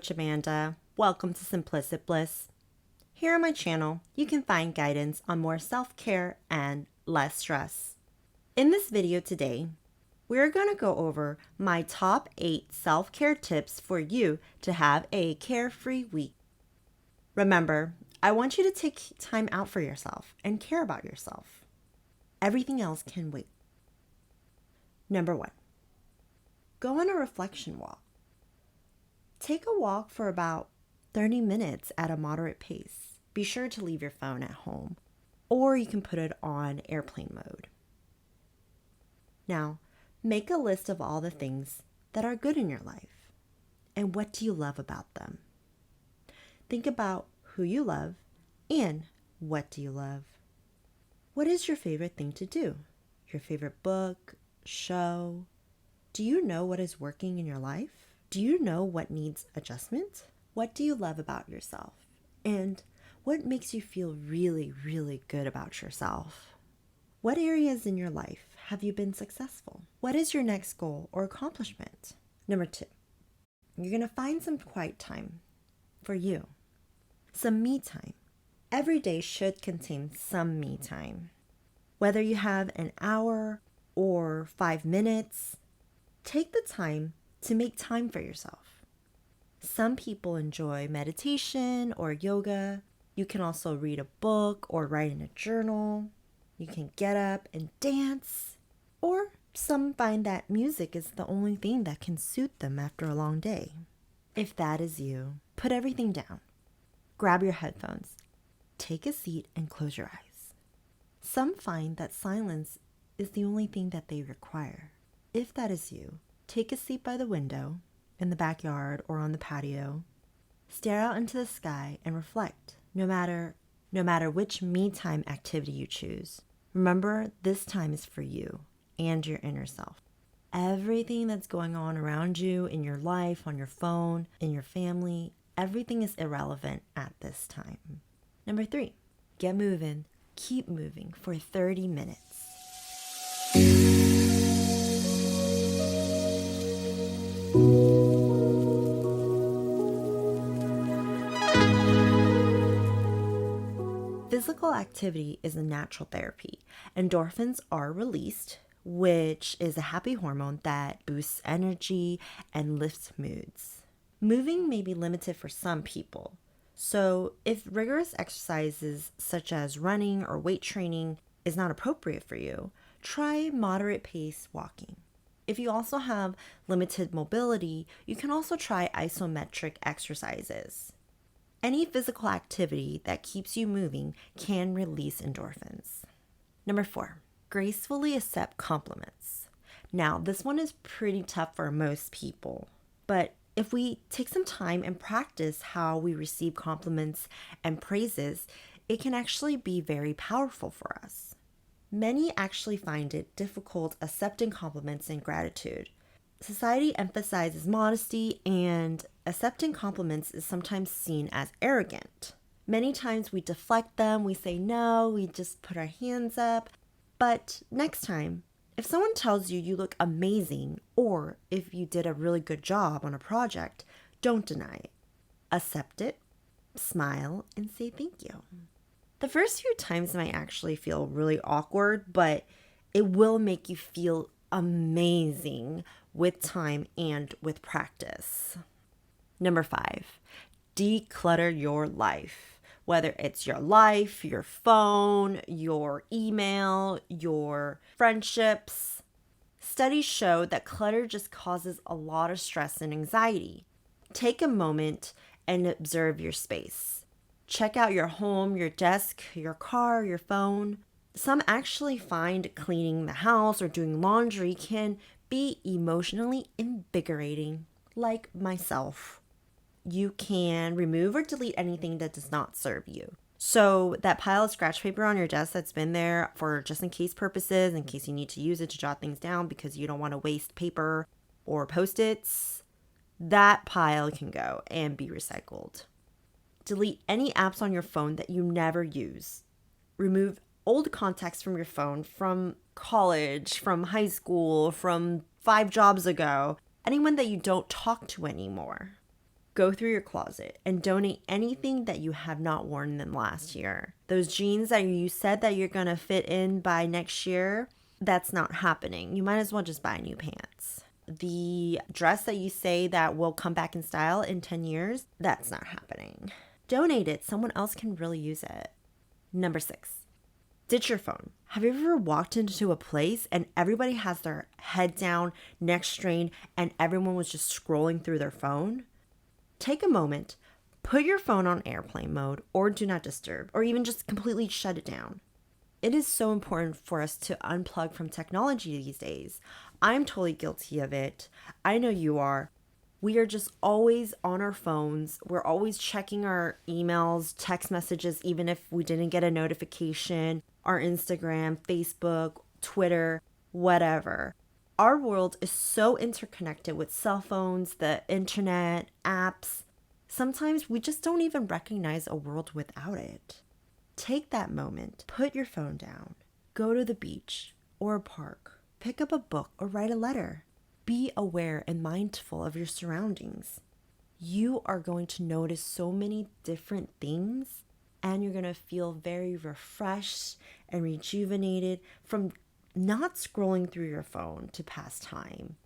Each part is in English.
Coach Amanda. Welcome to Simplicit Bliss. Here on my channel, you can find guidance on more self-care and less stress. In this video today, we're going to go over my top 8 self-care tips for you to have a carefree week. Remember, I want you to take time out for yourself and care about yourself. Everything else can wait. Number 1, go on a reflection walk. Take a walk for about 30 minutes at a moderate pace. Be sure to leave your phone at home, or you can put it on airplane mode. Now, make a list of all the things that are good in your life, and what do you love about them? Think about who you love and what do you love. What is your favorite thing to do? Your favorite book, show? Do you know what is working in your life? Do you know what needs adjustment? What do you love about yourself? And what makes you feel really, really good about yourself? What areas in your life have you been successful? What is your next goal or accomplishment? Number 2, you're going to find some quiet time for you. Some me time. Every day should contain some me time. Whether you have an hour or 5 minutes, take the time to make time for yourself. Some people enjoy meditation or yoga. You can also read a book or write in a journal. You can get up and dance. Or some find that music is the only thing that can suit them after a long day. If that is you, put everything down. Grab your headphones. Take a seat and close your eyes. Some find that silence is the only thing that they require. If that is you, take a seat by the window, in the backyard or on the patio. Stare out into the sky and reflect. No matter which me time activity you choose, remember this time is for you and your inner self. Everything that's going on around you, in your life, on your phone, in your family, everything is irrelevant at this time. Number 3, get moving. Keep moving for 30 minutes. Physical activity is a natural therapy. Endorphins are released, which is a happy hormone that boosts energy and lifts moods. Moving may be limited for some people. So if rigorous exercises such as running or weight training is not appropriate for you, try moderate pace walking. If you also have limited mobility, you can also try isometric exercises. Any physical activity that keeps you moving can release endorphins. Number 4, gracefully accept compliments. Now, this one is pretty tough for most people, but if we take some time and practice how we receive compliments and praises, it can actually be very powerful for us. Many actually find it difficult accepting compliments and gratitude. Society emphasizes modesty, and accepting compliments is sometimes seen as arrogant. Many times we deflect them, we say no, we just put our hands up. But next time, if someone tells you you look amazing, or if you did a really good job on a project, don't deny it. Accept it, smile, and say thank you. The first few times might actually feel really awkward, but it will make you feel amazing with time and with practice. Number 5, declutter your life. Whether it's your life, your phone, your email, your friendships. Studies show that clutter just causes a lot of stress and anxiety. Take a moment and observe your space. Check out your home, your desk, your car, your phone. Some actually find cleaning the house or doing laundry can be emotionally invigorating, like myself. You can remove or delete anything that does not serve you. So that pile of scratch paper on your desk that's been there for just in case purposes, in case you need to use it to jot things down because you don't want to waste paper or Post-its, that pile can go and be recycled. Delete any apps on your phone that you never use. Remove old contacts from your phone from college, from high school, from 5 jobs ago, anyone that you don't talk to anymore. Go through your closet and donate anything that you have not worn in last year. Those jeans that you said that you're going to fit in by next year, that's not happening. You might as well just buy new pants. The dress that you say that will come back in style in 10 years, that's not happening. Donate it. Someone else can really use it. Number 6, ditch your phone. Have you ever walked into a place and everybody has their head down, neck strained, and everyone was just scrolling through their phone? Take a moment, put your phone on airplane mode or do not disturb, or even just completely shut it down. It is so important for us to unplug from technology these days. I'm totally guilty of it. I know you are. We are just always on our phones. We're always checking our emails, text messages, even if we didn't get a notification, our Instagram, Facebook, Twitter, whatever. Our world is so interconnected with cell phones, the internet, apps. Sometimes we just don't even recognize a world without it. Take that moment, put your phone down, go to the beach or a park, pick up a book or write a letter. Be aware and mindful of your surroundings. You are going to notice so many different things, and you're going to feel very refreshed and rejuvenated from not scrolling through your phone to pass time,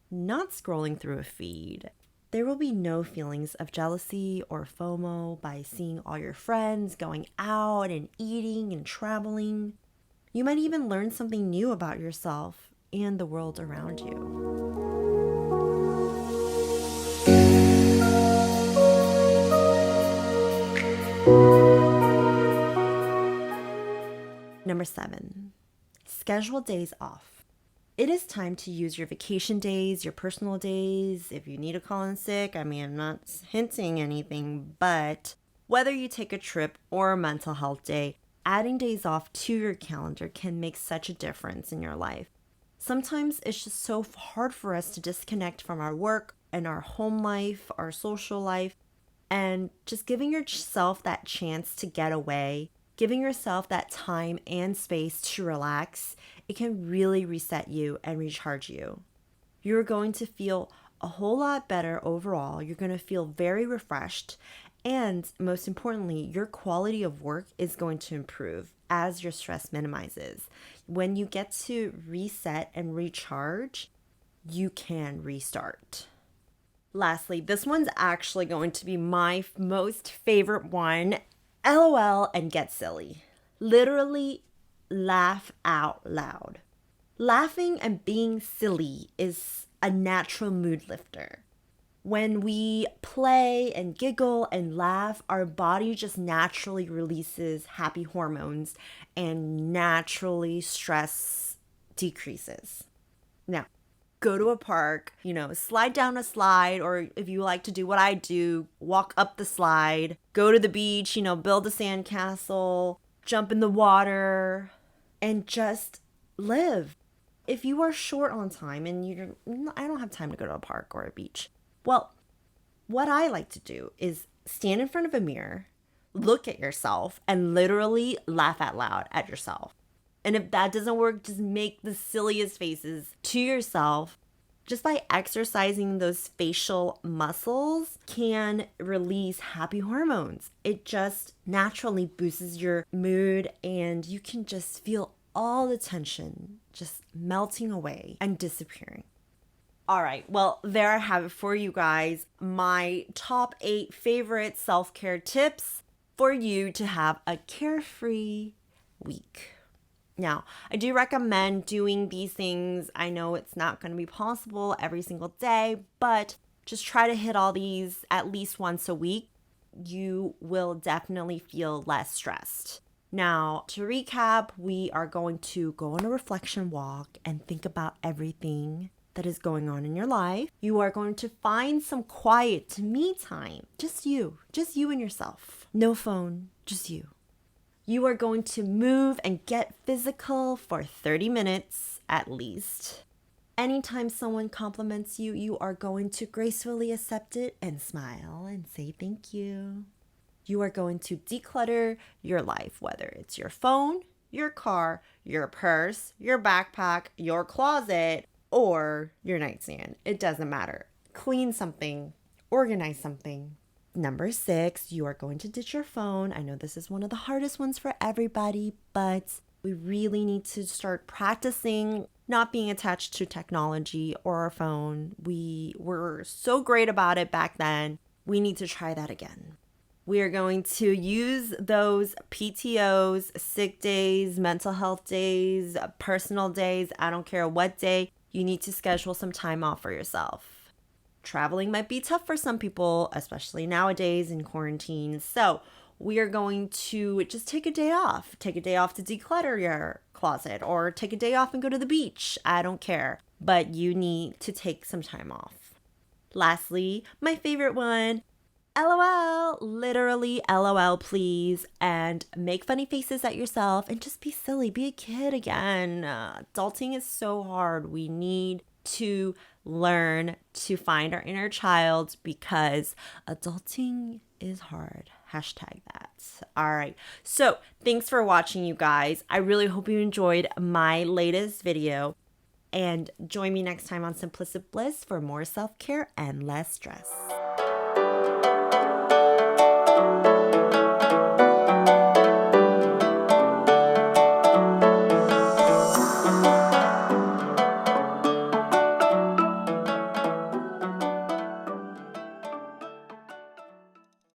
not scrolling through a feed. There will be no feelings of jealousy or FOMO by seeing all your friends going out and eating and traveling. You might even learn something new about yourself and the world around you. Number 7, schedule days off. It is time to use your vacation days, your personal days. If you need to call in sick, I'm not hinting anything, but whether you take a trip or a mental health day, adding days off to your calendar can make such a difference in your life. Sometimes it's just so hard for us to disconnect from our work and our home life, our social life, and just giving yourself that chance to get away, giving yourself that time and space to relax, it can really reset you and recharge you. You're going to feel a whole lot better overall. You're going to feel very refreshed. And most importantly, your quality of work is going to improve as your stress minimizes. When you get to reset and recharge, you can restart. Lastly, this one's actually going to be my most favorite one. LOL and get silly. Literally laugh out loud. Laughing and being silly is a natural mood lifter. When we play and giggle and laugh, our body just naturally releases happy hormones and naturally stress decreases. Now, go to a park, slide down a slide, or if you like to do what I do, walk up the slide, go to the beach, build a sandcastle, jump in the water, and just live. If you are short on time and I don't have time to go to a park or a beach. Well, what I like to do is stand in front of a mirror, look at yourself, and literally laugh out loud at yourself. And if that doesn't work, just make the silliest faces to yourself. Just by exercising those facial muscles can release happy hormones. It just naturally boosts your mood and you can just feel all the tension just melting away and disappearing. All right, well, there I have it for you guys. My top 8 favorite self-care tips for you to have a carefree week. Now, I do recommend doing these things. I know it's not going to be possible every single day, but just try to hit all these at least once a week. You will definitely feel less stressed. Now, to recap, we are going to go on a reflection walk and think about everything that is going on in your life. You are going to find some quiet me time. Just you and yourself. No phone, just you. You are going to move and get physical for 30 minutes at least. Anytime someone compliments you, you are going to gracefully accept it and smile and say thank you. You are going to declutter your life, whether it's your phone, your car, your purse, your backpack, your closet, or your nightstand. It doesn't matter. Clean something, Organize something. Number 6, you are going to ditch your phone. I know this is one of the hardest ones for everybody, but we really need to start practicing not being attached to technology or our phone. We were so great about it back then. We need to try that again. We are going to use those PTOs, sick days, mental health days, personal days. I don't care what day. You need to schedule some time off for yourself. Traveling might be tough for some people, especially nowadays in quarantine. So we are going to just take a day off. Take a day off to declutter your closet, or take a day off and go to the beach. I don't care. But you need to take some time off. Lastly, my favorite one, LOL, literally LOL, please, and make funny faces at yourself and just be silly, be a kid again. Adulting is so hard. We need to learn to find our inner child because adulting is hard. Hashtag that. All right. So thanks for watching, you guys. I really hope you enjoyed my latest video. And join me next time on Simplicit Bliss for more self-care and less stress.